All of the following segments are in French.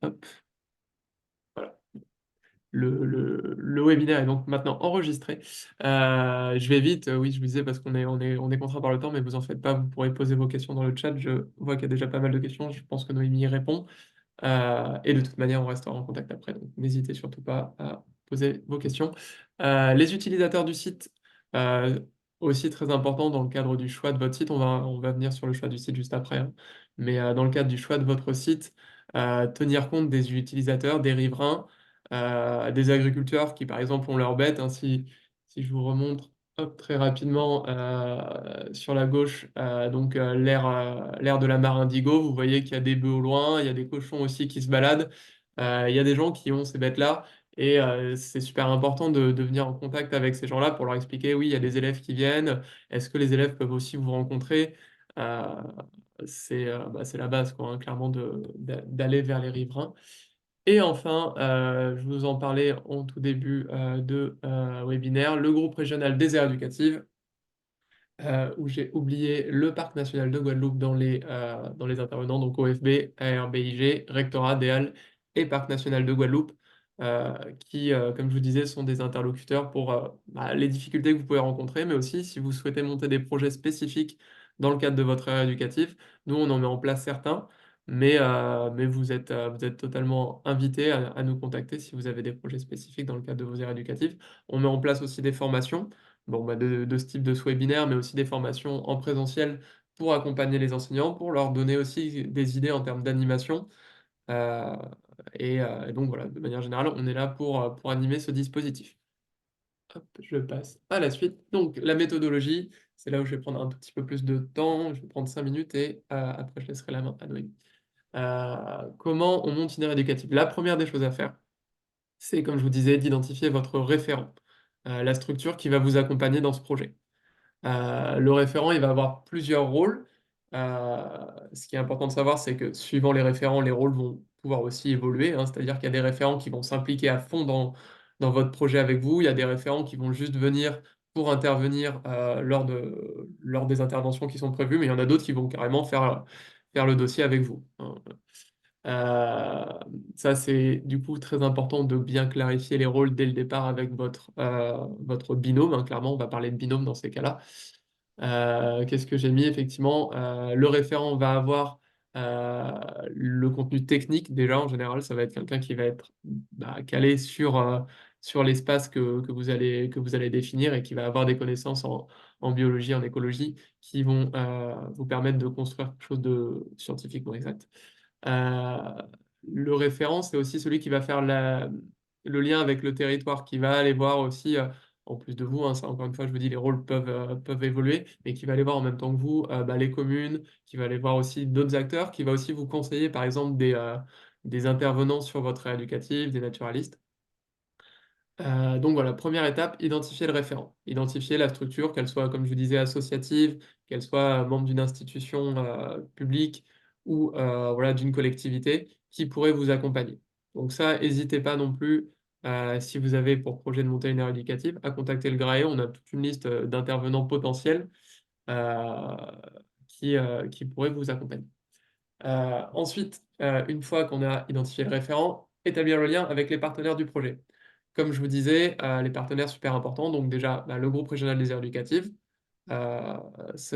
Hop, voilà. Le webinaire est donc maintenant enregistré. Je vais vite, oui, je vous disais parce qu'on est contraint par le temps, mais vous en faites pas, vous pourrez poser vos questions dans le chat. Je vois qu'il y a déjà pas mal de questions, je pense que Noémie y répond. Et de toute manière, on restera en contact après, donc n'hésitez surtout pas à poser vos questions. Les utilisateurs du site, euh, aussi très important dans le cadre du choix de votre site, on va venir sur le choix du site juste après, hein. Mais dans le cadre du choix de votre site, tenir compte des utilisateurs, des riverains, des agriculteurs qui, par exemple, ont leurs bêtes, hein. Si je vous remontre hop, très rapidement sur la gauche, donc l'aire de la mare Indigo, vous voyez qu'il y a des bœufs au loin, il y a des cochons aussi qui se baladent. Il y a des gens qui ont ces bêtes-là et c'est super important de venir en contact avec ces gens-là pour leur expliquer, oui, il y a des élèves qui viennent, est-ce que les élèves peuvent aussi vous rencontrer? Euh, c'est la base, quoi, hein, clairement, d'aller vers les riverains. Et enfin, je vous en parlais en tout début de webinaire, le groupe régional des aires éducatives, où j'ai oublié le Parc national de Guadeloupe dans les intervenants, donc OFB, ARBIG, Rectorat, DEAL et Parc national de Guadeloupe, qui, comme je vous disais, sont des interlocuteurs pour les difficultés que vous pouvez rencontrer, mais aussi si vous souhaitez monter des projets spécifiques dans le cadre de votre aire éducative. Nous, on en met en place certains, mais vous êtes totalement invité à nous contacter si vous avez des projets spécifiques dans le cadre de vos aires éducatives. On met en place aussi des formations bon, de ce type de ce webinaire, mais aussi des formations en présentiel pour accompagner les enseignants, pour leur donner aussi des idées en termes d'animation. Euh, et donc voilà, de manière générale, on est là pour animer ce dispositif. Hop, je passe à la suite. Donc la méthodologie, c'est là où je vais prendre un tout petit peu plus de temps, je vais prendre 5 minutes et après je laisserai la main à Noémie. Comment on monte une aire éducative? La première des choses à faire, c'est, comme je vous disais, d'identifier votre référent, la structure qui va vous accompagner dans ce projet. Le référent, il va avoir plusieurs rôles. Ce qui est important de savoir, c'est que suivant les référents, les rôles vont pouvoir aussi évoluer, hein. C'est-à-dire qu'il y a des référents qui vont s'impliquer à fond dans votre projet avec vous. Il y a des référents qui vont juste venir pour intervenir lors des interventions qui sont prévues, mais il y en a d'autres qui vont carrément faire le dossier avec vous, hein. Euh, Ça, c'est du coup très important de bien clarifier les rôles dès le départ avec votre binôme, hein. Clairement, on va parler de binôme dans ces cas-là. Qu'est-ce que j'ai mis? Effectivement, le référent va avoir le contenu technique. Déjà, en général, ça va être quelqu'un qui va être calé sur l'espace que vous allez définir et qui va avoir des connaissances en biologie, en écologie, qui vont vous permettre de construire quelque chose de scientifiquement exact. Euh, le référent, c'est aussi celui qui va faire le lien avec le territoire, qui va aller voir aussi, en plus de vous, hein, ça, encore une fois, je vous dis, les rôles peuvent évoluer, mais qui va aller voir en même temps que vous les communes, qui va aller voir aussi d'autres acteurs, qui va aussi vous conseiller, par exemple, des intervenants sur votre aire éducative, des naturalistes. Donc voilà, première étape, identifier le référent, identifier la structure, qu'elle soit, comme je vous disais, associative, qu'elle soit membre d'une institution publique ou voilà, d'une collectivité qui pourrait vous accompagner. Donc ça, n'hésitez pas non plus, si vous avez pour projet de monter une aire éducative, à contacter le GRAE. On a toute une liste d'intervenants potentiels euh, qui pourraient vous accompagner. Ensuite, une fois qu'on a identifié le référent, établir le lien avec les partenaires du projet. Comme je vous disais, les partenaires super importants, donc déjà le groupe régional des aires éducatives. Euh,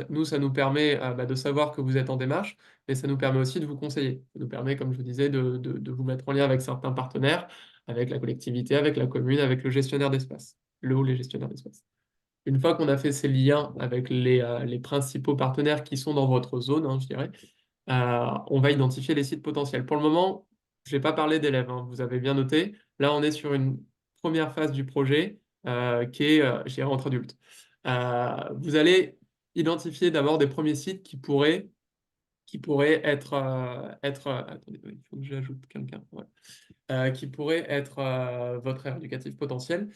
Nous, ça nous permet de savoir que vous êtes en démarche, mais ça nous permet aussi de vous conseiller. Ça nous permet, comme je vous disais, de vous mettre en lien avec certains partenaires, avec la collectivité, avec la commune, avec le gestionnaire d'espace, le ou les gestionnaires d'espace. Une fois qu'on a fait ces liens avec les principaux partenaires qui sont dans votre zone, hein, je dirais, on va identifier les sites potentiels. Pour le moment, je n'ai pas parlé d'élèves, hein, vous avez bien noté. Là, on est sur une première phase du projet qui est, je dirais, entre adultes. Vous allez identifier d'abord des premiers sites qui pourraient attendez, il faut que j'ajoute quelqu'un. Ouais. Qui pourraient être votre aire éducative potentielle.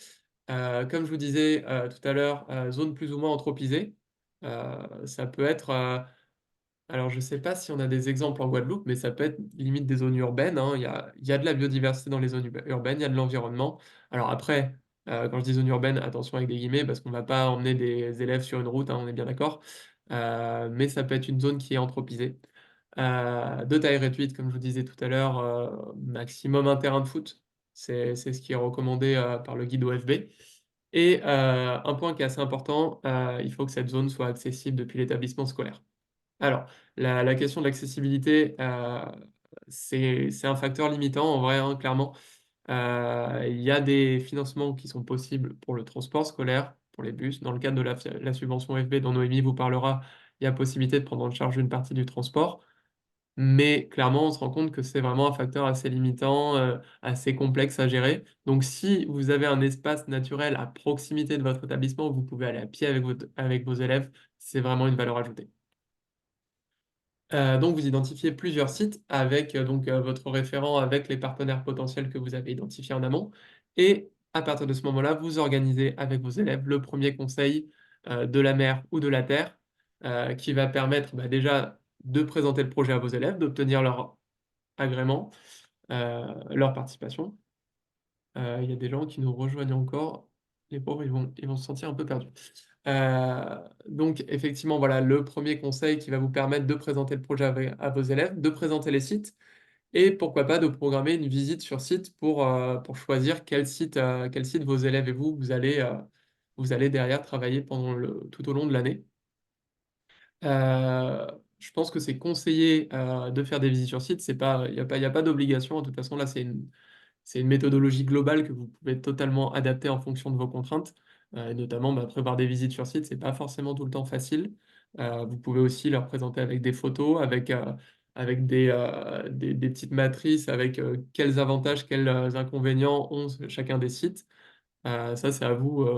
Comme je vous disais tout à l'heure, zone plus ou moins anthropisée. Ça peut être alors, je ne sais pas si on a des exemples en Guadeloupe, mais ça peut être limite des zones urbaines, hein. Il y a de la biodiversité dans les zones urbaines, il y a de l'environnement. Alors après, quand je dis zone urbaine, attention avec des guillemets, parce qu'on ne va pas emmener des élèves sur une route, hein, on est bien d'accord. Mais ça peut être une zone qui est anthropisée. de taille réduite, comme je vous disais tout à l'heure, maximum un terrain de foot. C'est ce qui est recommandé par le guide OFB. Et un point qui est assez important, il faut que cette zone soit accessible depuis l'établissement scolaire. Alors, la question de l'accessibilité, c'est un facteur limitant en vrai, hein, clairement. Il y a des financements qui sont possibles pour le transport scolaire, pour les bus. Dans le cadre de la subvention FB dont Noémie vous parlera, il y a possibilité de prendre en charge une partie du transport. Mais clairement, on se rend compte que c'est vraiment un facteur assez limitant, assez complexe à gérer. Donc si vous avez un espace naturel à proximité de votre établissement où vous pouvez aller à pied avec vos élèves, c'est vraiment une valeur ajoutée. Donc vous identifiez plusieurs sites avec votre référent, avec les partenaires potentiels que vous avez identifiés en amont. Et à partir de ce moment-là, vous organisez avec vos élèves le premier conseil de la mer ou de la terre qui va permettre déjà de présenter le projet à vos élèves, d'obtenir leur agrément, leur participation. Il y a des gens qui nous rejoignent encore. Les pauvres, ils vont se sentir un peu perdus. Donc effectivement, voilà, le premier conseil qui va vous permettre de présenter le projet à vos élèves, de présenter les sites et pourquoi pas de programmer une visite sur site pour choisir quel site vos élèves et vous allez derrière travailler tout au long de l'année. Je pense que c'est conseillé de faire des visites sur site. Il y a pas d'obligation. De toute façon, là, c'est une méthodologie globale que vous pouvez totalement adapter en fonction de vos contraintes. Et notamment, prévoir des visites sur site, c'est pas forcément tout le temps facile. Vous pouvez aussi leur présenter avec des photos, avec des petites matrices, avec quels avantages, quels inconvénients ont chacun des sites. Ça, c'est à vous,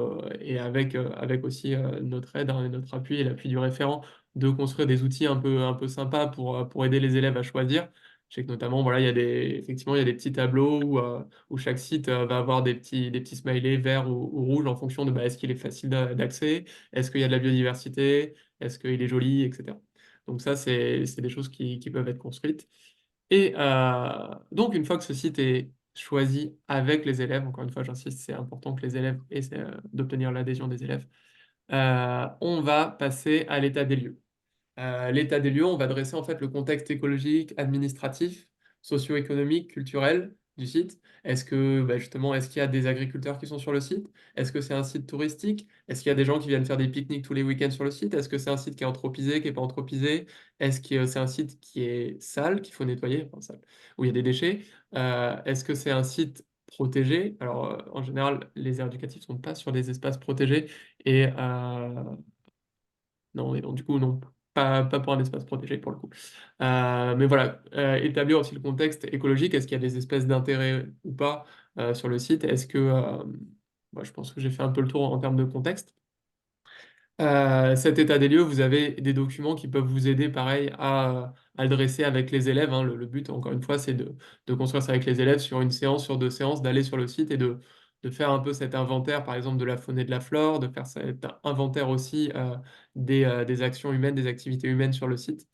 et avec aussi notre aide, hein, et notre appui et l'appui du référent, de construire des outils un peu sympas pour aider les élèves à choisir. Je sais que notamment, voilà, effectivement, il y a des petits tableaux où chaque site va avoir des petits smileys verts ou rouges en fonction de est-ce qu'il est facile d'accès, est-ce qu'il y a de la biodiversité, est-ce qu'il est joli, etc. Donc ça, c'est des choses qui peuvent être construites. Et donc, une fois que ce site est choisi avec les élèves, encore une fois, j'insiste, c'est important que les élèves essaient d'obtenir l'adhésion des élèves, on va passer à l'état des lieux. L'état des lieux, on va dresser en fait le contexte écologique, administratif, socio-économique, culturel du site. Est-ce que justement, est-ce qu'il y a des agriculteurs qui sont sur le site? Est-ce que c'est un site touristique? Est-ce qu'il y a des gens qui viennent faire des pique-niques tous les week-ends sur le site? Est-ce que c'est un site qui est anthropisé, qui n'est pas anthropisé? Est-ce que c'est un site qui est sale, qu'il faut nettoyer, enfin, sale, où il y a des déchets? Est-ce que c'est un site protégé? Alors, en général, les aires éducatives ne sont pas sur des espaces protégés et non, et donc du coup, non, pas pour un espace protégé pour le coup. Mais voilà, établir aussi le contexte écologique. Est-ce qu'il y a des espèces d'intérêt ou pas sur le site? Je pense que j'ai fait un peu le tour en termes de contexte. Cet état des lieux, vous avez des documents qui peuvent vous aider, pareil, à le dresser avec les élèves, hein. Le but, encore une fois, c'est de construire ça avec les élèves sur une séance, sur deux séances, d'aller sur le site et de faire un peu cet inventaire, par exemple, de la faune et de la flore, de faire cet inventaire aussi des actions humaines, des activités humaines sur le site.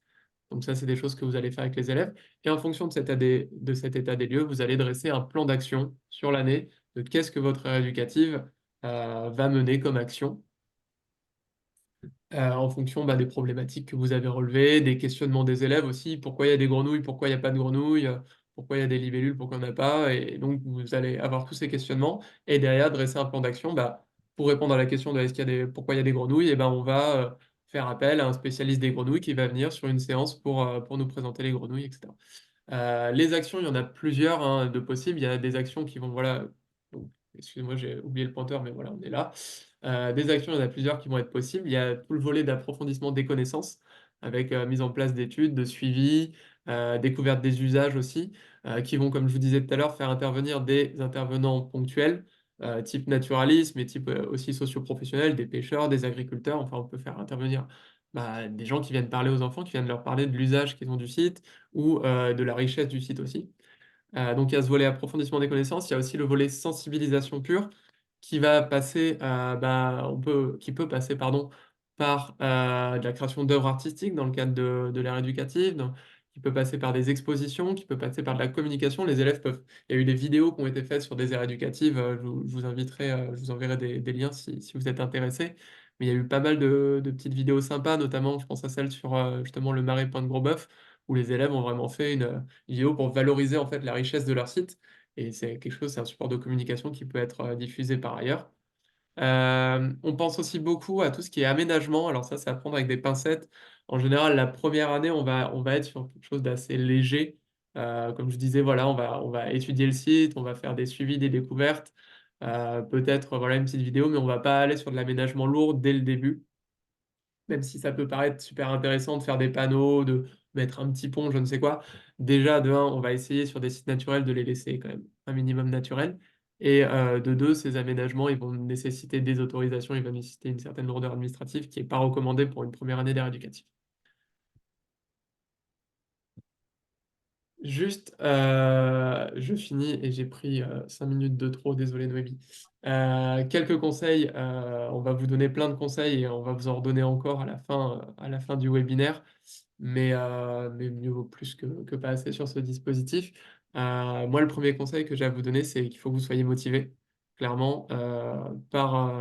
Donc ça, c'est des choses que vous allez faire avec les élèves. Et en fonction de cet état des lieux, vous allez dresser un plan d'action sur l'année de qu'est-ce que votre aire éducative va mener comme action en fonction des problématiques que vous avez relevées, des questionnements des élèves aussi, pourquoi il y a des grenouilles, pourquoi il n'y a pas de grenouilles, pourquoi il y a des libellules, pourquoi il n'y en a pas, et donc vous allez avoir tous ces questionnements, et derrière dresser un plan d'action, pour répondre à la question de pourquoi il y a des grenouilles, et on va faire appel à un spécialiste des grenouilles qui va venir sur une séance pour nous présenter les grenouilles, etc. Les actions, il y en a plusieurs hein, de possibles. Il y a des actions qui vont, voilà, donc, excusez-moi, j'ai oublié le pointeur, mais voilà, on est là. Des actions, il y en a plusieurs qui vont être possibles. Il y a tout le volet d'approfondissement des connaissances, avec mise en place d'études, de suivi, découverte des usages aussi, qui vont, comme je vous disais tout à l'heure, faire intervenir des intervenants ponctuels, type naturalisme et type aussi socio-professionnel, des pêcheurs, des agriculteurs. Enfin, on peut faire intervenir des gens qui viennent parler aux enfants, qui viennent leur parler de l'usage qu'ils ont du site ou de la richesse du site aussi. Donc il y a ce volet approfondissement des connaissances, il y a aussi le volet sensibilisation pure qui va passer, qui peut passer pardon, par de la création d'œuvres artistiques dans le cadre de l'ère éducative, qui peut passer par des expositions, qui peut passer par de la communication. Les élèves peuvent. Il y a eu des vidéos qui ont été faites sur des aires éducatives. Je vous inviterai, je vous enverrai des liens si vous êtes intéressés. Mais il y a eu pas mal de petites vidéos sympas, notamment je pense à celle sur justement le marais Point de Gros-Bœuf où les élèves ont vraiment fait une vidéo pour valoriser en fait la richesse de leur site. Et c'est quelque chose, c'est un support de communication qui peut être diffusé par ailleurs. On pense aussi beaucoup à tout ce qui est aménagement. Alors ça, c'est à prendre avec des pincettes. En général, la première année, on va être sur quelque chose d'assez léger. Comme je disais, voilà, on va étudier le site, on va faire des suivis, des découvertes, peut-être voilà, une petite vidéo, mais on va pas aller sur de l'aménagement lourd dès le début, même si ça peut paraître super intéressant de faire des panneaux, de mettre un petit pont, je ne sais quoi. Déjà, de un, on va essayer sur des sites naturels de les laisser quand même un minimum naturel. Et de deux, ces aménagements, ils vont nécessiter des autorisations, ils vont nécessiter une certaine lourdeur administrative qui n'est pas recommandée pour une première année d'air éducatif. Juste, je finis et j'ai pris 5 minutes de trop, désolé Noémie. Quelques conseils, on va vous donner plein de conseils et on va vous en redonner encore à la fin du webinaire, mais mieux vaut plus que pas assez sur ce dispositif. Moi, le premier conseil que j'ai à vous donner, c'est qu'il faut que vous soyez motivé, clairement, par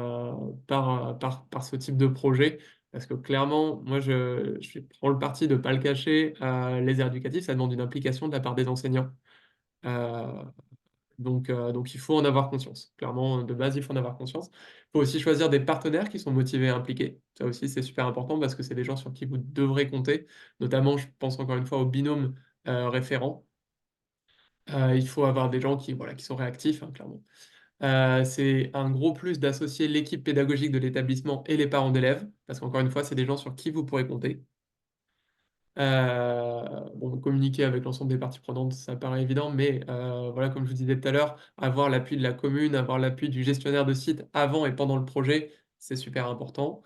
ce type de projet. Parce que clairement, moi, je prends le parti de ne pas le cacher. Les aires éducatives, ça demande une implication de la part des enseignants. Euh, donc, il faut en avoir conscience. Clairement, de base, il faut en avoir conscience. Il faut aussi choisir des partenaires qui sont motivés et impliqués. Ça aussi, c'est super important parce que c'est des gens sur qui vous devrez compter. Notamment, je pense encore une fois au binôme référent. Il faut avoir des gens qui, voilà, qui sont réactifs, hein, clairement. C'est un gros plus d'associer l'équipe pédagogique de l'établissement et les parents d'élèves, parce qu'encore une fois, c'est des gens sur qui vous pourrez compter. Bon, communiquer avec l'ensemble des parties prenantes, ça paraît évident, mais voilà, comme je vous disais tout à l'heure, avoir l'appui de la commune, avoir l'appui du gestionnaire de site avant et pendant le projet, c'est super important.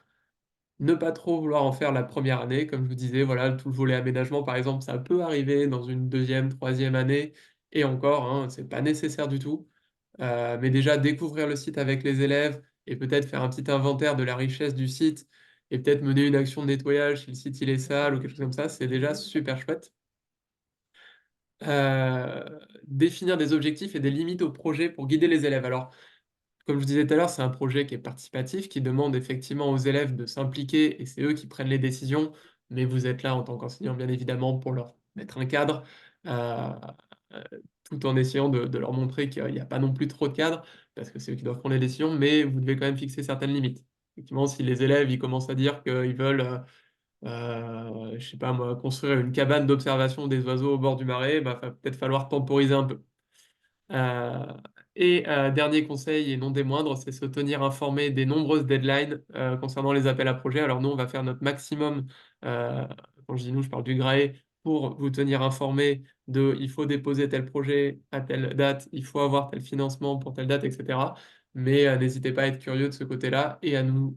Ne pas trop vouloir en faire la première année, comme je vous disais, voilà, tout le volet aménagement, par exemple, ça peut arriver dans une deuxième, troisième année, et encore, hein, c'est pas nécessaire du tout. Mais déjà, découvrir le site avec les élèves et peut-être faire un petit inventaire de la richesse du site et peut-être mener une action de nettoyage si le site il est sale ou quelque chose comme ça, c'est déjà super chouette. Euh, Définir des objectifs et des limites au projet pour guider les élèves. Alors, comme je vous disais tout à l'heure, c'est un projet qui est participatif, qui demande effectivement aux élèves de s'impliquer et c'est eux qui prennent les décisions, mais vous êtes là en tant qu'enseignant, bien évidemment, pour leur mettre un cadre, euh, euh, tout en essayant de leur montrer qu'il n'y a pas non plus trop de cadre, parce que c'est eux qui doivent prendre les décisions, mais vous devez quand même fixer certaines limites. Effectivement, si les élèves ils commencent à dire qu'ils veulent, je sais pas moi, construire une cabane d'observation des oiseaux au bord du marais, bah, va peut-être falloir temporiser un peu. Euh, Dernier conseil, et non des moindres, c'est se tenir informé des nombreuses deadlines concernant les appels à projets. Alors nous, on va faire notre maximum, euh, quand je dis nous, je parle du GRAE, pour vous tenir informé de il faut déposer tel projet à telle date, il faut avoir tel financement pour telle date, etc. Mais n'hésitez pas à être curieux de ce côté-là et à nous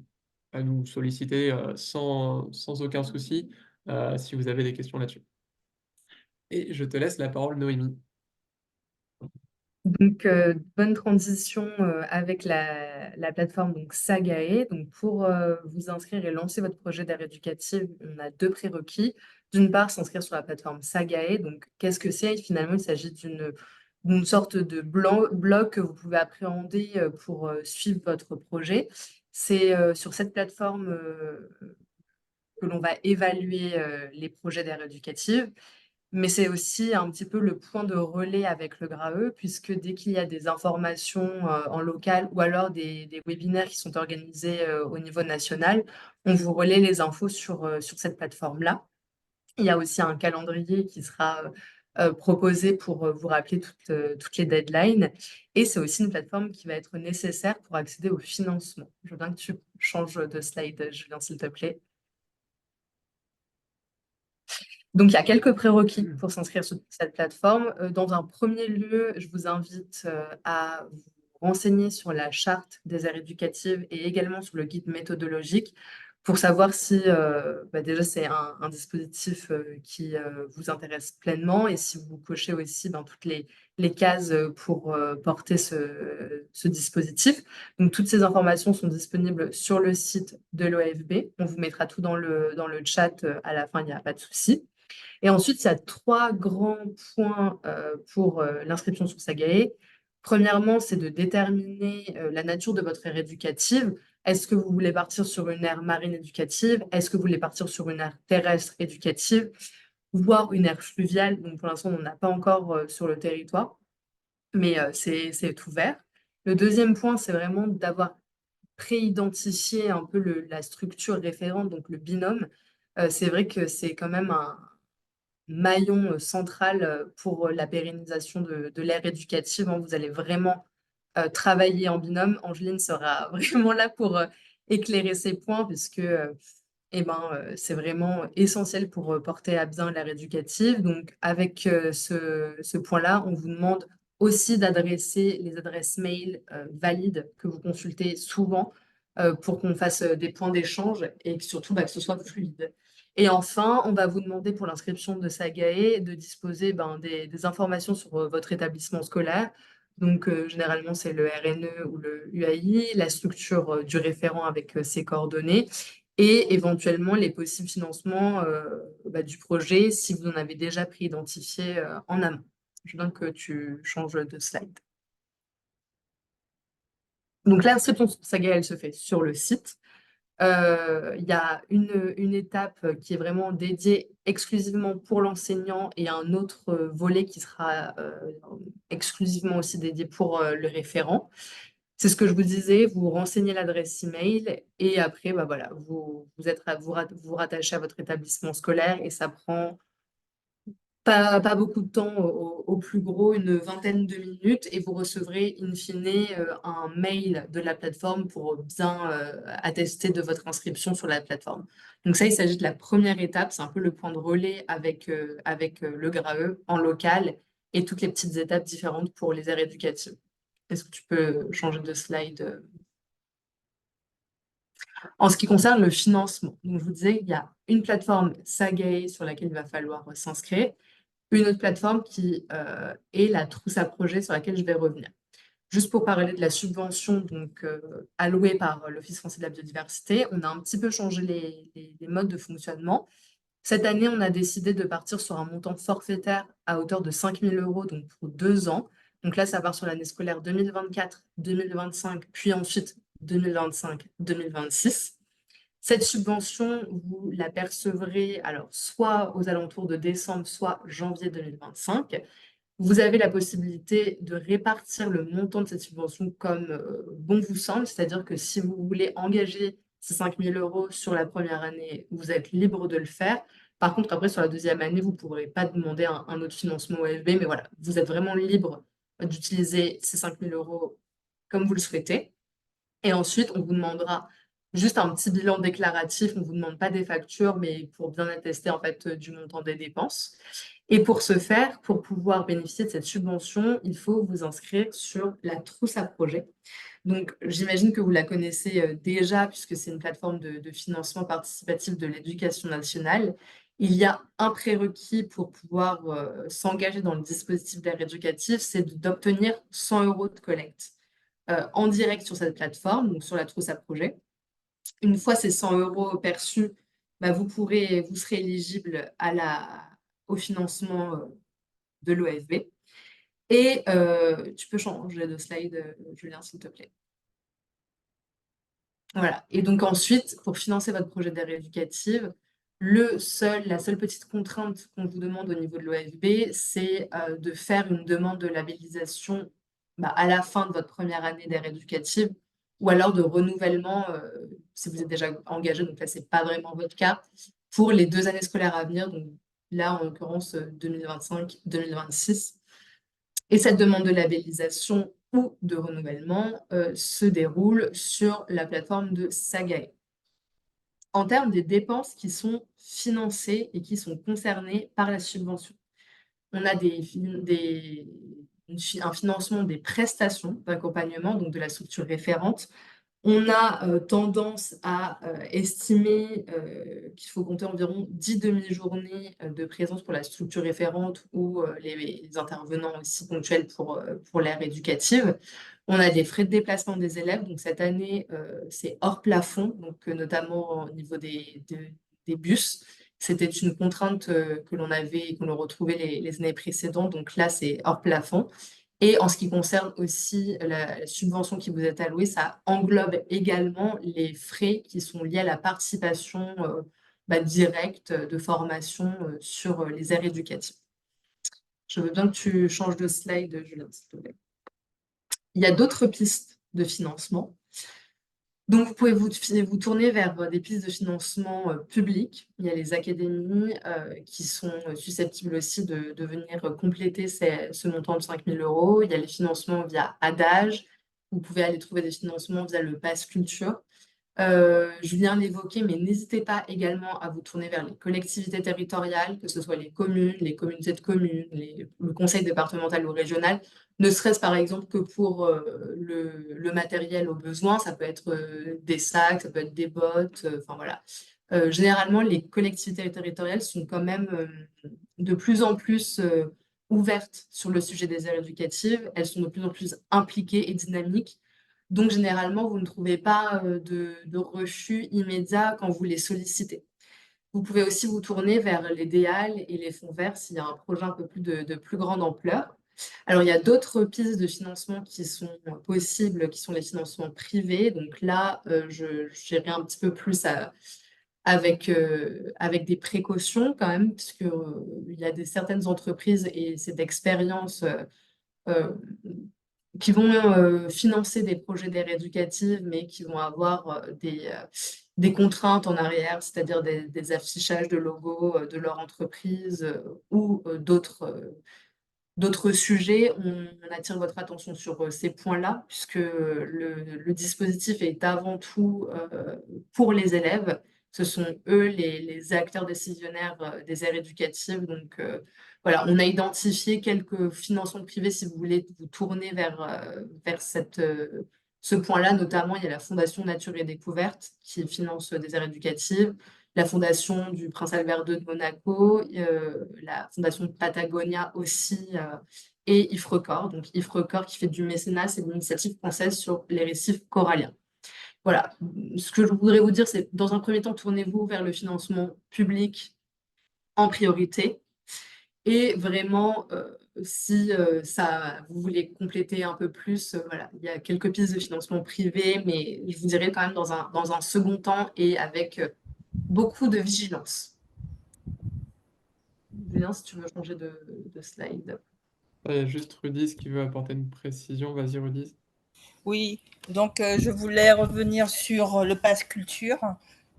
solliciter sans aucun souci si vous avez des questions là-dessus. Et je te laisse la parole, Noémie. Donc, bonne transition avec la plateforme donc Sagae. Donc, pour vous inscrire et lancer votre projet d'aide éducative, on a deux prérequis. D'une part, s'inscrire sur la plateforme Sagae. Donc, qu'est-ce que c'est? Finalement, il s'agit d'une sorte de blog que vous pouvez appréhender pour suivre votre projet. C'est sur cette plateforme que l'on va évaluer les projets d'aide éducative. Mais c'est aussi un petit peu le point de relais avec le GRAE, puisque dès qu'il y a des informations en local ou alors des webinaires qui sont organisés au niveau national, on vous relaie les infos sur cette plateforme-là. Il y a aussi un calendrier qui sera proposé pour vous rappeler toutes les deadlines. Et c'est aussi une plateforme qui va être nécessaire pour accéder au financement. Je veux bien que tu changes de slide, Julien, s'il te plaît. Donc, il y a quelques prérequis pour s'inscrire sur cette plateforme. Dans un premier lieu, je vous invite à vous renseigner sur la charte des aires éducatives et également sur le guide méthodologique pour savoir si déjà c'est un dispositif qui vous intéresse pleinement et si vous cochez aussi toutes les cases pour porter ce dispositif. Donc, toutes ces informations sont disponibles sur le site de l'OFB. On vous mettra tout dans le chat à la fin, il n'y a pas de souci. Et ensuite, il y a trois grands points pour l'inscription sur Sagae. Premièrement, c'est de déterminer la nature de votre aire éducative. Est-ce que vous voulez partir sur une aire marine éducative? Est-ce que vous voulez partir sur une aire terrestre éducative? voire une aire fluviale. Donc pour l'instant, on n'a pas encore sur le territoire, mais c'est ouvert. Le deuxième point, c'est vraiment d'avoir pré-identifié un peu la structure référente, donc le binôme. C'est vrai que c'est quand même un maillon central pour la pérennisation de l'ère éducative, hein. Vous allez vraiment travailler en binôme. Angeline sera vraiment là pour éclairer ces points, puisque c'est vraiment essentiel pour porter à bien l'ère éducative. Donc, avec ce point-là, on vous demande aussi d'adresser les adresses mail valides que vous consultez souvent pour qu'on fasse des points d'échange et que surtout que ce soit fluide. Et enfin, on va vous demander pour l'inscription de Sagae de disposer des informations sur votre établissement scolaire. Donc, généralement, c'est le RNE ou le UAI, la structure du référent avec ses coordonnées et éventuellement les possibles financements du projet si vous en avez déjà pré-identifié en amont. Je veux bien que tu changes de slide. Donc l'inscription Sagae, elle se fait sur le site. Il y a une étape qui est vraiment dédiée exclusivement pour l'enseignant et un autre volet qui sera exclusivement aussi dédié pour le référent. C'est ce que je vous disais, vous renseignez l'adresse email et après, voilà, vous rattachez à votre établissement scolaire et ça prend pas beaucoup de temps, au plus gros, une vingtaine de minutes, et vous recevrez in fine un mail de la plateforme pour bien attester de votre inscription sur la plateforme. Donc ça, il s'agit de la première étape, c'est un peu le point de relais avec le GRAE en local et toutes les petites étapes différentes pour les aires éducatives. Est-ce que tu peux changer de slide? En ce qui concerne le financement, donc je vous disais, il y a une plateforme Sagae sur laquelle il va falloir s'inscrire, une autre plateforme qui est la trousse à projet sur laquelle je vais revenir. Juste pour parler de la subvention donc, allouée par l'Office français de la biodiversité, on a un petit peu changé les modes de fonctionnement. Cette année, on a décidé de partir sur un montant forfaitaire à hauteur de 5 000 € donc pour 2 ans. Donc là, ça part sur l'année scolaire 2024-2025, puis ensuite 2025-2026. Cette subvention, vous la percevrez alors soit aux alentours de décembre, soit janvier 2025. Vous avez la possibilité de répartir le montant de cette subvention comme bon vous semble, c'est-à-dire que si vous voulez engager ces 5 000 € sur la première année, vous êtes libre de le faire. Par contre, après, sur la deuxième année, vous ne pourrez pas demander un autre financement OFB, mais voilà, vous êtes vraiment libre d'utiliser ces 5 000 € comme vous le souhaitez. Et ensuite, on vous demandera juste un petit bilan déclaratif. On ne vous demande pas des factures, mais pour bien attester en fait du montant des dépenses. Et pour ce faire, pour pouvoir bénéficier de cette subvention, il faut vous inscrire sur la trousse à projet. Donc, j'imagine que vous la connaissez déjà, puisque c'est une plateforme de financement participatif de l'éducation nationale. Il y a un prérequis pour pouvoir s'engager dans le dispositif d'aide éducative, c'est d'obtenir 100 € de collecte en direct sur cette plateforme, donc sur la trousse à projet. Une fois ces 100 € perçus, vous serez éligible au financement de l'OFB. Et tu peux changer de slide, Julien, s'il te plaît. Voilà. Et donc ensuite, pour financer votre projet d'aire éducative, la seule petite contrainte qu'on vous demande au niveau de l'OFB, c'est de faire une demande de labellisation à la fin de votre première année d'aire éducative, ou alors de renouvellement si vous êtes déjà engagé, donc là, ce n'est pas vraiment votre cas, pour les 2 années scolaires à venir, donc là, en l'occurrence, 2025-2026. Et cette demande de labellisation ou de renouvellement se déroule sur la plateforme de Sagae. En termes des dépenses qui sont financées et qui sont concernées par la subvention, on a un financement des prestations d'accompagnement, donc de la structure référente. On a tendance à estimer qu'il faut compter environ 10 demi-journées de présence pour la structure référente ou les intervenants aussi ponctuels pour l'ère éducative. On a des frais de déplacement des élèves. Donc cette année, c'est hors plafond, donc notamment au niveau des bus. C'était une contrainte que l'on avait et que l'on retrouvait les années précédentes. Donc là, c'est hors plafond. Et en ce qui concerne aussi la subvention qui vous est allouée, ça englobe également les frais qui sont liés à la participation directe de formation sur les aires éducatives. Je veux bien que tu changes de slide, Julien, s'il te plaît. Il y a d'autres pistes de financement. Donc, vous pouvez vous tourner vers des pistes de financement publiques. Il y a les académies qui sont susceptibles aussi de venir compléter ce montant de 5 000 €. Il y a les financements via Adage. Vous pouvez aller trouver des financements via le Pass Culture. Je viens d'évoquer, mais n'hésitez pas également à vous tourner vers les collectivités territoriales, que ce soit les communes, les communautés de communes, le conseil départemental ou régional, ne serait-ce par exemple que pour le matériel au besoin. Ça peut être des sacs, ça peut être des bottes, enfin voilà. Généralement, les collectivités territoriales sont quand même de plus en plus ouvertes sur le sujet des aires éducatives. Elles sont de plus en plus impliquées et dynamiques. Donc, généralement, vous ne trouvez pas de refus immédiat quand vous les sollicitez. Vous pouvez aussi vous tourner vers les DEAL et les fonds verts s'il y a un projet un peu plus de plus grande ampleur. Alors, il y a d'autres pistes de financement qui sont possibles, qui sont les financements privés. Donc là, j'irai un petit peu plus avec des précautions quand même, puisque il y a certaines entreprises et c'est d'expérience euh, qui vont financer des projets d'aide éducative, mais qui vont avoir des contraintes en arrière, c'est-à-dire des affichages de logos de leur entreprise ou d'autres sujets. On attire votre attention sur ces points-là, puisque le dispositif est avant tout pour les élèves. Ce sont eux les acteurs décisionnaires des aires éducatives. Donc voilà, on a identifié quelques financements privés si vous voulez vous tourner vers ce point-là. Notamment, il y a la Fondation Nature et Découverte qui finance des aires éducatives, la Fondation du Prince Albert II de Monaco, la Fondation Patagonia aussi, et Ifrecord. Donc Ifrecord qui fait du mécénat, c'est l'initiative française sur les récifs coralliens. Voilà, ce que je voudrais vous dire, c'est dans un premier temps, tournez-vous vers le financement public en priorité. Et vraiment, si vous voulez compléter un peu plus, voilà, il y a quelques pistes de financement privé, mais je vous dirais quand même dans un second temps et avec beaucoup de vigilance. Julien, si tu veux changer de slide. Il y a juste Rudis qui veut apporter une précision. Vas-y, Rudis. Oui, donc je voulais revenir sur le Pass Culture.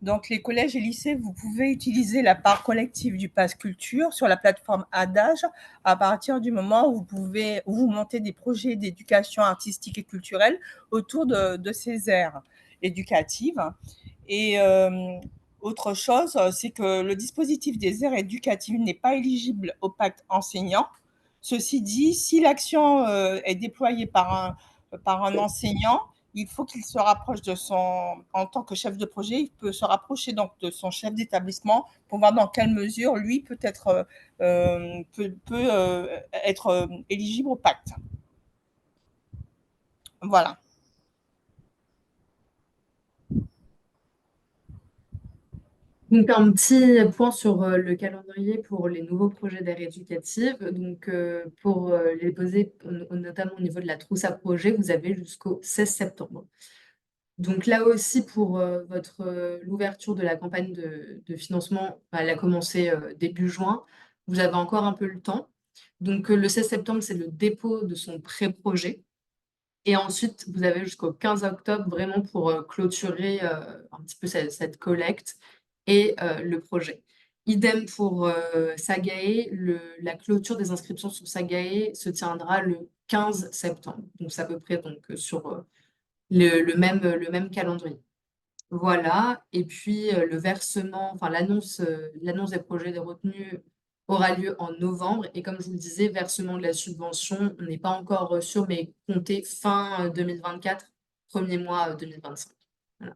Donc les collèges et lycées, vous pouvez utiliser la part collective du Pass Culture sur la plateforme Adage à partir du moment où vous montez des projets d'éducation artistique et culturelle autour de ces aires éducatives. Et autre chose, c'est que le dispositif des aires éducatives n'est pas éligible au pacte enseignant. Ceci dit, si l'action est déployée par un enseignant, il faut qu'il se rapproche en tant que chef de projet, il peut se rapprocher donc de son chef d'établissement pour voir dans quelle mesure lui peut être éligible au pacte. Voilà. Donc, un petit point sur le calendrier pour les nouveaux projets d'aire éducative. Donc, pour les poser, notamment au niveau de la trousse à projet, vous avez jusqu'au 16 septembre. Donc, là aussi, pour l'ouverture de la campagne de financement, elle a commencé début juin. Vous avez encore un peu le temps. Donc, le 16 septembre, c'est le dépôt de son pré-projet. Et ensuite, vous avez jusqu'au 15 octobre vraiment pour clôturer un petit peu cette collecte et le projet. Idem pour Sagae, la clôture des inscriptions sur Sagae se tiendra le 15 septembre. Donc, c'est à peu près donc, sur le même calendrier. Voilà. Et puis, le versement, enfin, l'annonce des projets de retenue aura lieu en novembre. Et comme je vous le disais, versement de la subvention, on n'est pas encore sûr, mais comptez fin 2024, premier mois 2025. Voilà.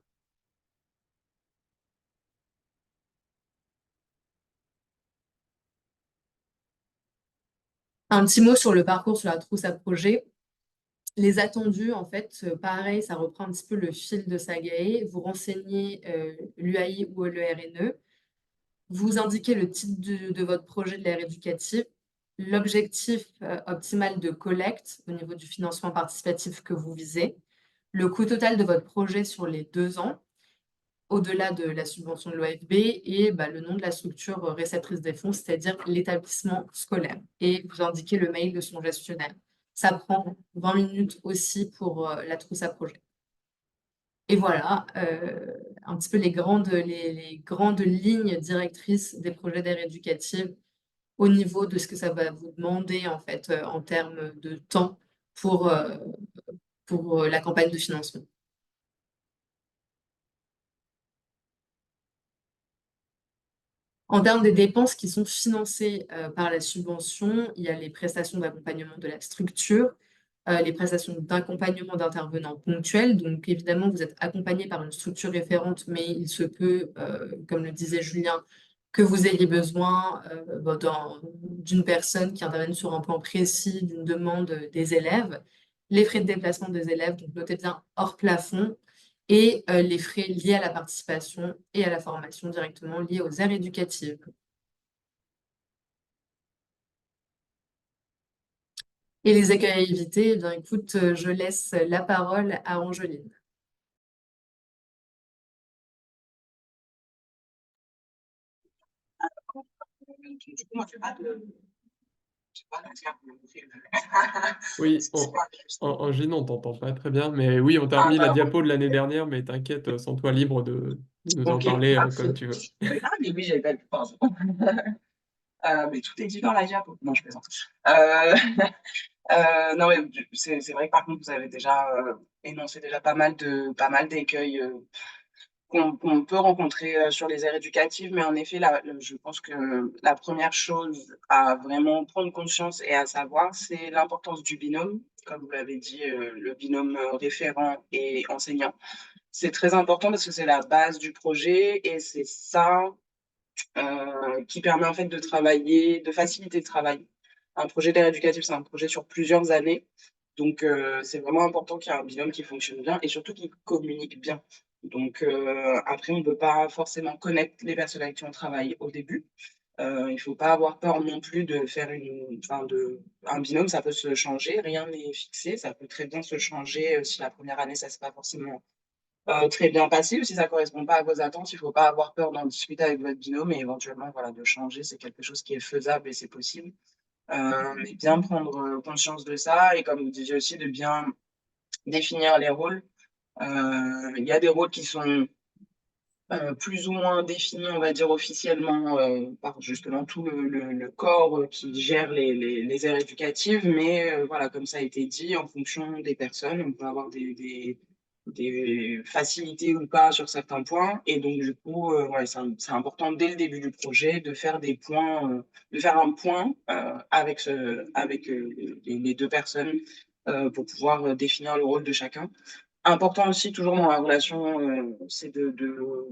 Un petit mot sur le parcours sur la trousse à projet. Les attendus, en fait, pareil, ça reprend un petit peu le fil de Sagae. Vous renseignez l'UAI ou le RNE. Vous indiquez le titre de votre projet de l'aire éducative, l'objectif optimal de collecte au niveau du financement participatif que vous visez, le coût total de votre projet sur les 2 ans. au-delà de la subvention de l'OFB et le nom de la structure réceptrice des fonds, c'est-à-dire l'établissement scolaire. Et vous indiquez le mail de son gestionnaire. Ça prend 20 minutes aussi pour la trousse à projet. Et voilà, un petit peu les grandes lignes directrices des projets d'aide éducative au niveau de ce que ça va vous demander en fait en termes de temps pour la campagne de financement. En termes des dépenses qui sont financées par la subvention, il y a les prestations d'accompagnement de la structure, les prestations d'accompagnement d'intervenants ponctuels. Donc, évidemment, vous êtes accompagné par une structure référente, mais il se peut, comme le disait Julien, que vous ayez besoin d'une personne qui intervienne sur un point précis d'une demande des élèves. Les frais de déplacement des élèves, donc notez bien hors plafond, et les frais liés à la participation et à la formation directement liés aux aires éducatives. Et les accueils à éviter, eh bien, écoute, je laisse la parole à Angeline. Du coup, moi, je n'ai pas d'affaire pour montrer. Oui, Angeline, on t'entend pas très bien, mais oui, on t'a remis la diapo de l'année dernière, mais t'inquiète, sens-toi libre de nous en Ok, parler parfait. comme tu veux. Ah, mais oui, j'avais pas vu. Pardon. Mais tout est dit dans la diapo. Non, je plaisante. Non, mais c'est vrai que par contre, vous avez déjà énoncé déjà pas mal d'écueils qu'on peut rencontrer sur les aires éducatives, mais en effet, je pense que la première chose à vraiment prendre conscience et à savoir, c'est l'importance du binôme. Comme vous l'avez dit, le binôme référent et enseignant. C'est très important parce que c'est la base du projet et c'est ça qui permet en fait de travailler, de faciliter le travail. Un projet d'aire éducative, c'est un projet sur plusieurs années. Donc, c'est vraiment important qu'il y ait un binôme qui fonctionne bien et surtout qui communique bien. Donc, après, on ne peut pas forcément connaître les personnes avec qui on travaille au début. Il ne faut pas avoir peur non plus de faire un binôme, ça peut se changer, rien n'est fixé, ça peut très bien se changer si la première année, ça ne s'est pas forcément très bien passé, ou si ça ne correspond pas à vos attentes, il ne faut pas avoir peur d'en discuter avec votre binôme et éventuellement voilà, de changer, c'est quelque chose qui est faisable et c'est possible. Mais bien prendre conscience de ça et comme vous disiez aussi, de bien définir les rôles. Il y a des rôles qui sont plus ou moins définis, on va dire officiellement, par justement tout le corps qui gère les aires éducatives, mais voilà, comme ça a été dit, en fonction des personnes, on peut avoir des facilités ou pas sur certains points, et donc du coup, ouais, c'est important dès le début du projet de faire des points, de faire un point avec les deux personnes pour pouvoir définir le rôle de chacun. Important aussi, toujours dans la relation, c'est de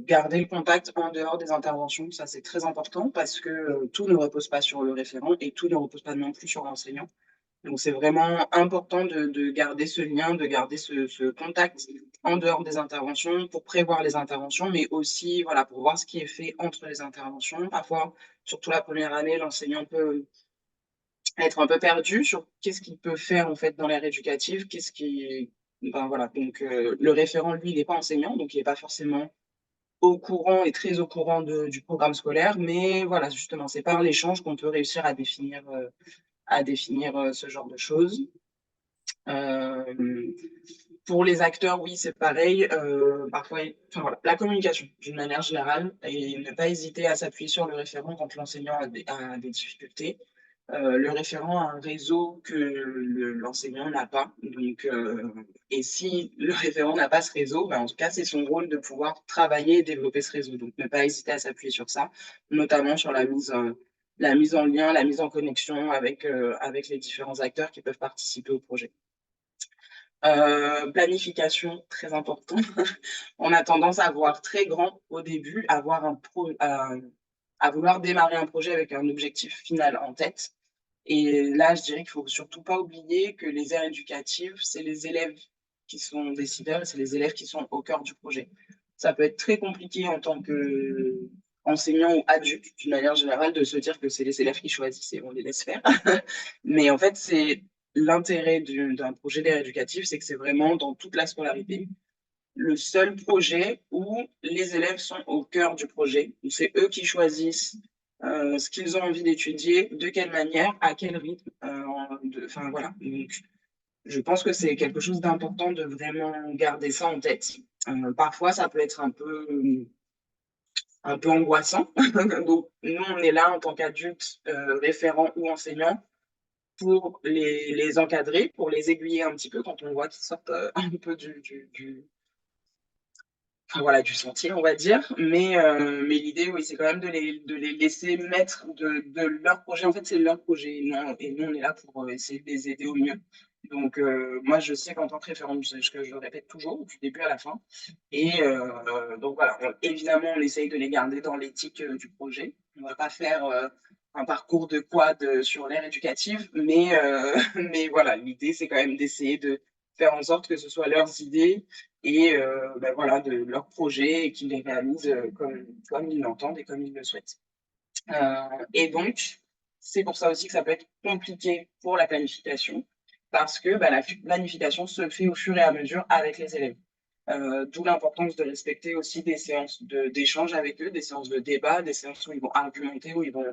garder le contact en dehors des interventions. Ça, c'est très important parce que tout ne repose pas sur le référent et tout ne repose pas non plus sur l'enseignant. Donc, c'est vraiment important de garder ce lien, de garder ce contact en dehors des interventions pour prévoir les interventions, mais aussi voilà, pour voir ce qui est fait entre les interventions. Parfois, surtout la première année, l'enseignant peut être un peu perdu sur qu'est-ce qu'il peut faire en fait dans l'ère éducative, ben voilà, donc le référent, lui, il n'est pas enseignant, donc il n'est pas forcément au courant et très au courant du programme scolaire, mais voilà, justement, c'est par l'échange qu'on peut réussir à définir ce genre de choses. Pour les acteurs, oui, c'est pareil. Parfois, enfin, voilà, la communication, d'une manière générale, et ne pas hésiter à s'appuyer sur le référent quand l'enseignant a des difficultés. Le référent a un réseau que l'enseignant n'a pas. Donc, et si le référent n'a pas ce réseau, ben, en tout cas, c'est son rôle de pouvoir travailler et développer ce réseau. Donc, ne pas hésiter à s'appuyer sur ça, notamment sur la mise en lien, la mise en connexion avec les différents acteurs qui peuvent participer au projet. Planification, très important. On a tendance à voir très grand au début, à vouloir démarrer un projet avec un objectif final en tête. Et là, je dirais qu'il ne faut surtout pas oublier que les aires éducatives, c'est les élèves qui sont décideurs, c'est les élèves qui sont au cœur du projet. Ça peut être très compliqué en tant qu'enseignant ou adulte, d'une manière générale, de se dire que c'est les élèves qui choisissent et on les laisse faire. Mais en fait, c'est l'intérêt d'un projet d'aire éducative, c'est que c'est vraiment dans toute la scolarité. le seul projet où les élèves sont au cœur du projet. C'est eux qui choisissent ce qu'ils ont envie d'étudier, de quelle manière, à quel rythme. Enfin voilà. Donc, je pense que c'est quelque chose d'important de vraiment garder ça en tête. Parfois, ça peut être un peu angoissant. Donc, nous, on est là en tant qu'adultes, référents ou enseignants pour les encadrer, pour les aiguiller un petit peu quand on voit qu'ils sortent un peu enfin, voilà, du sentier, on va dire. Mais l'idée, oui, c'est quand même de les laisser mettre de leur projet. En fait, c'est leur projet. Et nous, on est là pour essayer de les aider au mieux. Donc, moi, je sais qu'en tant que référent, ce que je le répète toujours, du début à la fin. Et donc, voilà, évidemment, on essaye de les garder dans l'éthique du projet. On ne va pas faire un parcours de quad sur l'ère éducative, mais voilà, l'idée, c'est quand même d'essayer de faire en sorte que ce soit leurs idées et ben voilà, de leurs projets et qu'ils les réalisent comme ils l'entendent et comme ils le souhaitent. Et donc, c'est pour ça aussi que ça peut être compliqué pour la planification, parce que bah, la planification se fait au fur et à mesure avec les élèves. D'où l'importance de respecter aussi des séances d'échange avec eux, des séances de débat, des séances où ils vont argumenter, où ils vont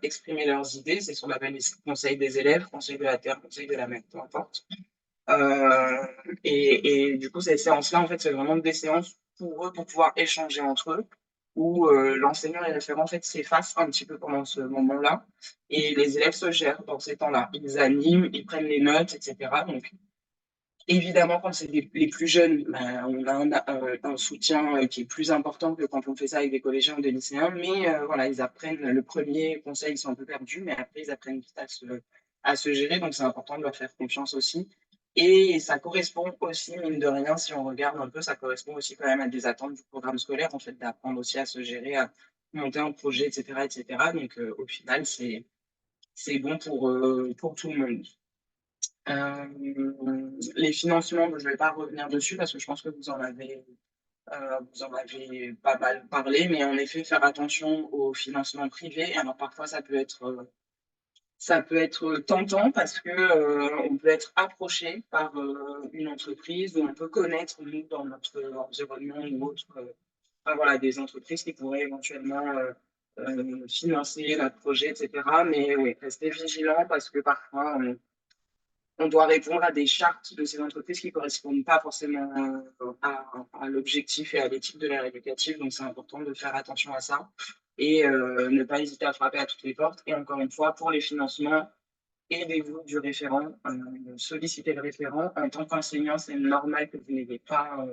exprimer leurs idées. C'est ce qu'on appelle les conseils des élèves, conseil de la terre, conseil de la mer, peu importe. Et du coup, ces séances-là, en fait, c'est vraiment des séances pour eux, pour pouvoir échanger entre eux, où l'enseignant et le référent, en fait, s'effacent un petit peu pendant ce moment-là, et les élèves se gèrent dans ces temps-là. Ils animent, ils prennent les notes, etc. Donc, évidemment, quand c'est les plus jeunes, ben, on a un soutien qui est plus important que quand on fait ça avec des collégiens ou des lycéens, mais voilà, ils apprennent le premier conseil, ils sont un peu perdus, mais après, ils apprennent vite à se gérer, donc c'est important de leur faire confiance aussi. Et ça correspond aussi, mine de rien, si on regarde un peu, ça correspond aussi quand même à des attentes du programme scolaire, en fait, d'apprendre aussi à se gérer, à monter un projet, etc., etc. Donc, au final, c'est bon pour tout le monde. Les financements, je ne vais pas revenir dessus parce que je pense que vous en avez pas mal parlé, mais en effet, faire attention aux financements privés. Alors parfois, ça peut être tentant parce que on peut être approché par une entreprise ou on peut connaître, nous, dans notre environnement ou autre, enfin, voilà, des entreprises qui pourraient éventuellement financer notre projet, etc. Mais oui, restez vigilants parce que parfois, on doit répondre à des chartes de ces entreprises qui ne correspondent pas forcément à l'objectif et à l'éthique de l'ère éducative. Donc, c'est important de faire attention à ça et ne pas hésiter à frapper à toutes les portes. Et encore une fois, pour les financements, aidez-vous du référent, sollicitez le référent. En tant qu'enseignant, c'est normal que vous n'ayez pas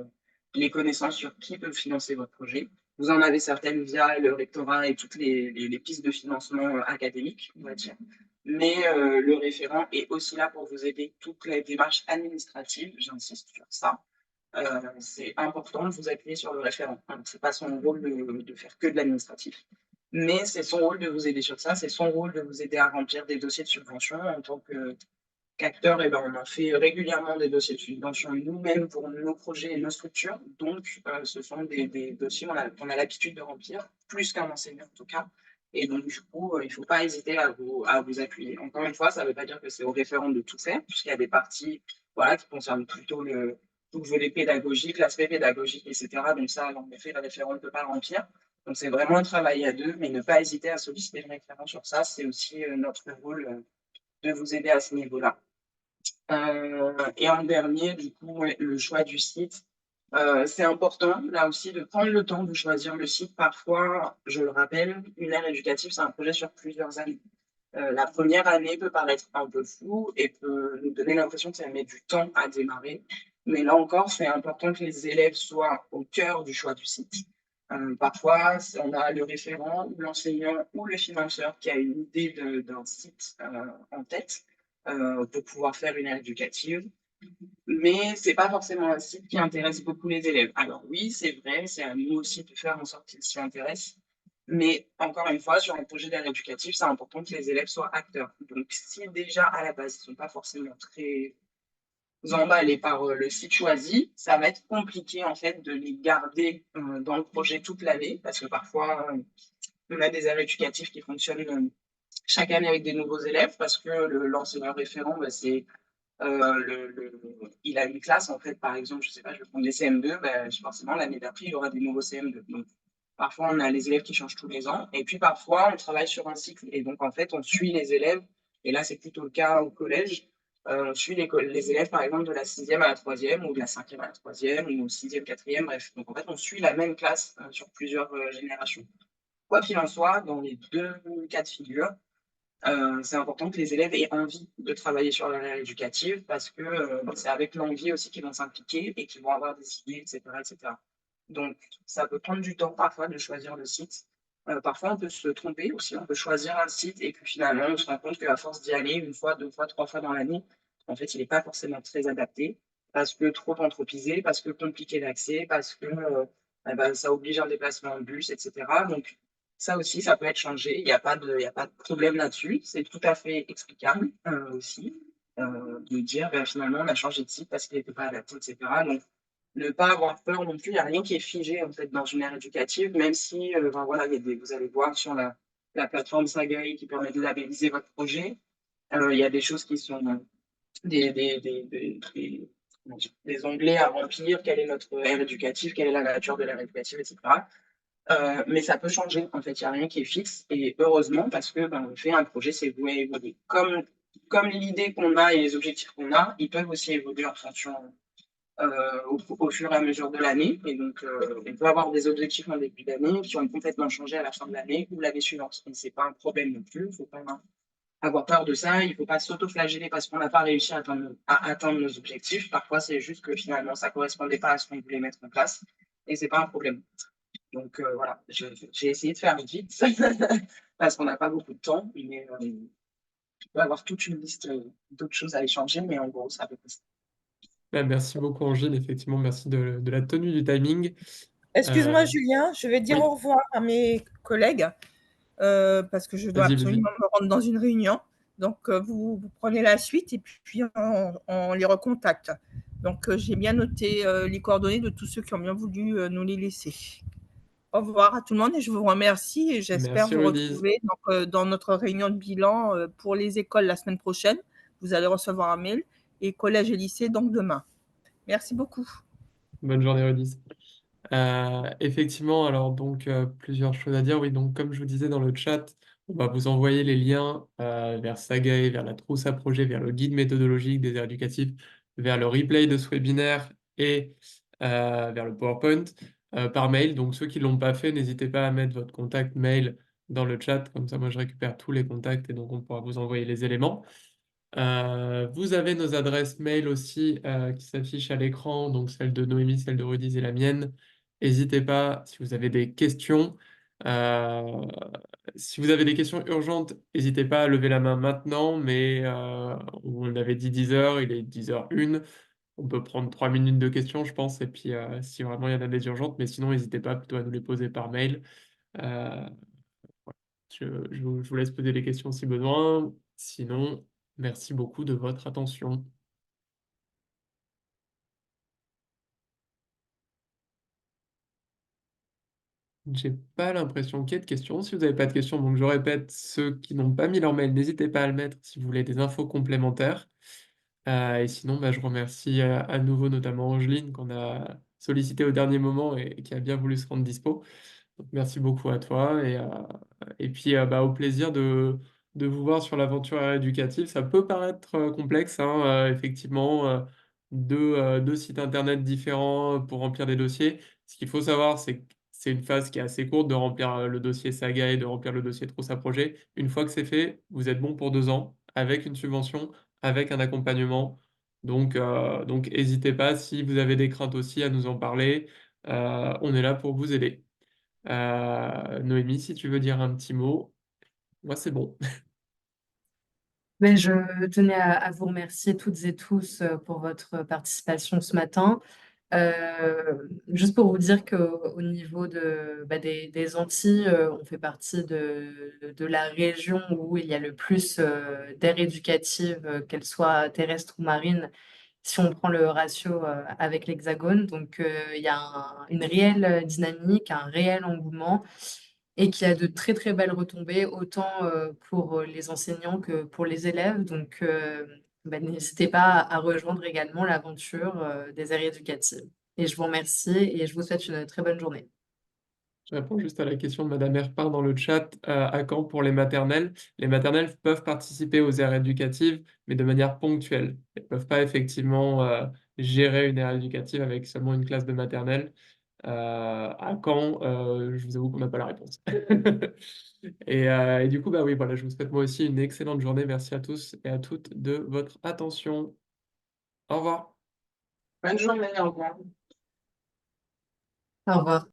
les connaissances sur qui peut financer votre projet. Vous en avez certaines via le rectorat et toutes les pistes de financement académiques, on va dire. Mais le référent est aussi là pour vous aider toutes les démarches administratives, j'insiste sur ça. C'est important de vous appuyer sur le référent. Ce n'est pas son rôle de faire que de l'administratif, mais c'est son rôle de vous aider sur ça, c'est son rôle de vous aider à remplir des dossiers de subvention. En tant qu'acteur, eh ben, on en fait régulièrement des dossiers de subvention nous-mêmes pour nos projets et nos structures. Donc, ce sont des dossiers qu'on a l'habitude de remplir, plus qu'un enseignant en tout cas. Et donc, du coup, il ne faut pas hésiter à vous appuyer. Encore une fois, ça ne veut pas dire que c'est au référent de tout faire, puisqu'il y a des parties voilà, qui concernent plutôt tout le volet pédagogique, l'aspect pédagogique, etc. Donc ça, en effet, le référent ne peut pas le remplir. Donc c'est vraiment un travail à deux, mais ne pas hésiter à solliciter le référent sur ça, c'est aussi notre rôle de vous aider à ce niveau-là. Et en dernier, du coup, ouais, le choix du site. C'est important, là aussi, de prendre le temps de choisir le site. Parfois, je le rappelle, une aire éducative, c'est un projet sur plusieurs années. La première année peut paraître un peu floue et peut nous donner l'impression que ça met du temps à démarrer. Mais là encore, c'est important que les élèves soient au cœur du choix du site. Parfois, on a le référent ou l'enseignant ou le financeur qui a une idée d'un site en tête pour pouvoir faire une aire éducative. Mais ce n'est pas forcément un site qui intéresse beaucoup les élèves. Alors oui, c'est vrai, c'est à nous aussi de faire en sorte qu'ils s'y intéressent. Mais encore une fois, sur un projet d'aide éducative, c'est important que les élèves soient acteurs. Donc si déjà à la base, ils ne sont pas forcément très emballés par le site choisi, ça va être compliqué en fait de les garder dans le projet toute l'année, parce que parfois, on a des aires éducatives qui fonctionnent chaque année avec des nouveaux élèves, parce que l'enseignant référent, bah, c'est il a une classe, en fait, par exemple, je sais pas, je vais prendre les CM2, ben, forcément, l'année d'après, il y aura des nouveaux CM2. Donc, parfois, on a les élèves qui changent tous les ans, et puis parfois, on travaille sur un cycle. Et donc, en fait, on suit les élèves, et là, c'est plutôt le cas au collège. On suit les élèves, par exemple, de la sixième à la troisième, ou de la cinquième à la troisième, ou sixième, quatrième, bref. Donc, en fait, on suit la même classe sur plusieurs générations. Quoi qu'il en soit, dans les deux cas de figure, c'est important que les élèves aient envie de travailler sur leur aire éducative parce que c'est avec l'envie aussi qu'ils vont s'impliquer et qu'ils vont avoir des idées, etc., etc. Donc, ça peut prendre du temps parfois de choisir le site. Parfois, on peut se tromper aussi. On peut choisir un site et puis finalement, on se rend compte qu'à force d'y aller une fois, deux fois, trois fois dans l'année, en fait, il n'est pas forcément très adapté parce que trop anthropisé, parce que compliqué d'accès, parce que ça oblige un déplacement en bus, etc. Donc, ça aussi, ça peut être changé. Il y a pas de problème là-dessus. C'est tout à fait explicable aussi de dire finalement on a changé de site parce qu'il n'était pas adapté, etc. Donc, ne pas avoir peur non plus. Il n'y a rien qui est figé en fait dans une aire éducative, même si voilà, vous allez voir sur la plateforme Sagae qui permet de labelliser votre projet. Il y a des choses qui sont comment dire, des onglets à remplir. Quelle est notre aire éducative? Quelle est la nature de l'aire éducative, etc. Mais ça peut changer, en fait, il n'y a rien qui est fixe, et heureusement, parce que ben, on fait un projet, c'est voué à évoluer. Comme l'idée qu'on a et les objectifs qu'on a, ils peuvent aussi évoluer en fonction au fur et à mesure de l'année. Et donc, on peut avoir des objectifs en début d'année qui ont complètement changé à la fin de l'année ou l'année suivante. Et c'est pas un problème non plus, il ne faut pas avoir peur de ça, il ne faut pas s'auto-flageller parce qu'on n'a pas réussi à atteindre nos objectifs. Parfois, c'est juste que finalement, ça ne correspondait pas à ce qu'on voulait mettre en place, et c'est pas un problème. Donc voilà, j'ai essayé de faire vite parce qu'on n'a pas beaucoup de temps, mais on peut avoir toute une liste d'autres choses à échanger, mais en gros, ça peut passer. Merci beaucoup, Angine. Effectivement, merci de la tenue du timing. Excuse-moi, Julien, je vais dire Oui, au revoir à mes collègues parce que je dois vas-y, vas-y. absolument me rendre dans une réunion. Donc, vous prenez la suite et puis on les recontacte. Donc, j'ai bien noté les coordonnées de tous ceux qui ont bien voulu nous les laisser. Au revoir à tout le monde et je vous remercie et j'espère Merci, vous Rudiz. retrouver donc, dans notre réunion de bilan pour les écoles la semaine prochaine. Vous allez recevoir un mail et collège et lycée donc demain. Merci beaucoup. Bonne journée, Rudiz. Effectivement, alors donc plusieurs choses à dire. Oui, donc comme je vous disais dans le chat, on va vous envoyer les liens vers Sagae, vers la trousse à projet, vers le guide méthodologique des aires éducatives, vers le replay de ce webinaire et vers le PowerPoint par mail. Donc ceux qui ne l'ont pas fait, n'hésitez pas à mettre votre contact mail dans le chat, comme ça moi je récupère tous les contacts et donc on pourra vous envoyer les éléments. Vous avez nos adresses mail aussi qui s'affichent à l'écran, donc celle de Noémie, celle de Rudiz et la mienne. N'hésitez pas si vous avez des questions. Euh, Si vous avez des questions urgentes, n'hésitez pas à lever la main maintenant, mais on avait dit 10 heures, il est 10h01. On peut prendre 3 minutes de questions, je pense, et puis si vraiment il y en a des urgentes, mais sinon, n'hésitez pas plutôt à nous les poser par mail. Euh, je vous laisse poser les questions si besoin. Sinon, merci beaucoup de votre attention. J'ai pas l'impression qu'il y ait de questions. Si vous n'avez pas de questions, donc je répète, ceux qui n'ont pas mis leur mail, n'hésitez pas à le mettre si vous voulez des infos complémentaires. Et sinon, bah, je remercie à nouveau notamment Angeline qu'on a sollicité au dernier moment et qui a bien voulu se rendre dispo. Donc, merci beaucoup à toi et puis bah, au plaisir de vous voir sur l'aventure éducative. Ça peut paraître complexe, hein, effectivement, deux sites internet différents pour remplir des dossiers. Ce qu'il faut savoir, c'est que c'est une phase qui est assez courte de remplir le dossier Saga et de remplir le dossier Troussa Projet. Une fois que c'est fait, vous êtes bon pour 2 ans avec une subvention, avec un accompagnement. Donc n'hésitez pas si vous avez des craintes aussi à nous en parler. On est là pour vous aider. Noémie, si tu veux dire un petit mot, moi c'est bon. Mais je tenais à vous remercier toutes et tous pour votre participation ce matin. Juste pour vous dire qu'au niveau des Antilles, on fait partie de la région où il y a le plus d'aires éducatives, qu'elles soient terrestres ou marines, si on prend le ratio avec l'Hexagone. Donc, il y a une réelle dynamique, un réel engouement et qui a de très, très belles retombées, autant pour les enseignants que pour les élèves. Donc, n'hésitez pas à rejoindre également l'aventure des aires éducatives. Et je vous remercie et je vous souhaite une très bonne journée. Je réponds juste à la question de Madame Herpin dans le chat. À quand pour les maternelles? Les maternelles peuvent participer aux aires éducatives, mais de manière ponctuelle. Elles ne peuvent pas effectivement gérer une aire éducative avec seulement une classe de maternelle. À quand? Je vous avoue qu'on n'a pas la réponse. Et du coup, bah oui, voilà, je vous souhaite moi aussi une excellente journée. Merci à tous et à toutes de votre attention. Au revoir. Bonne journée, au revoir. Au revoir.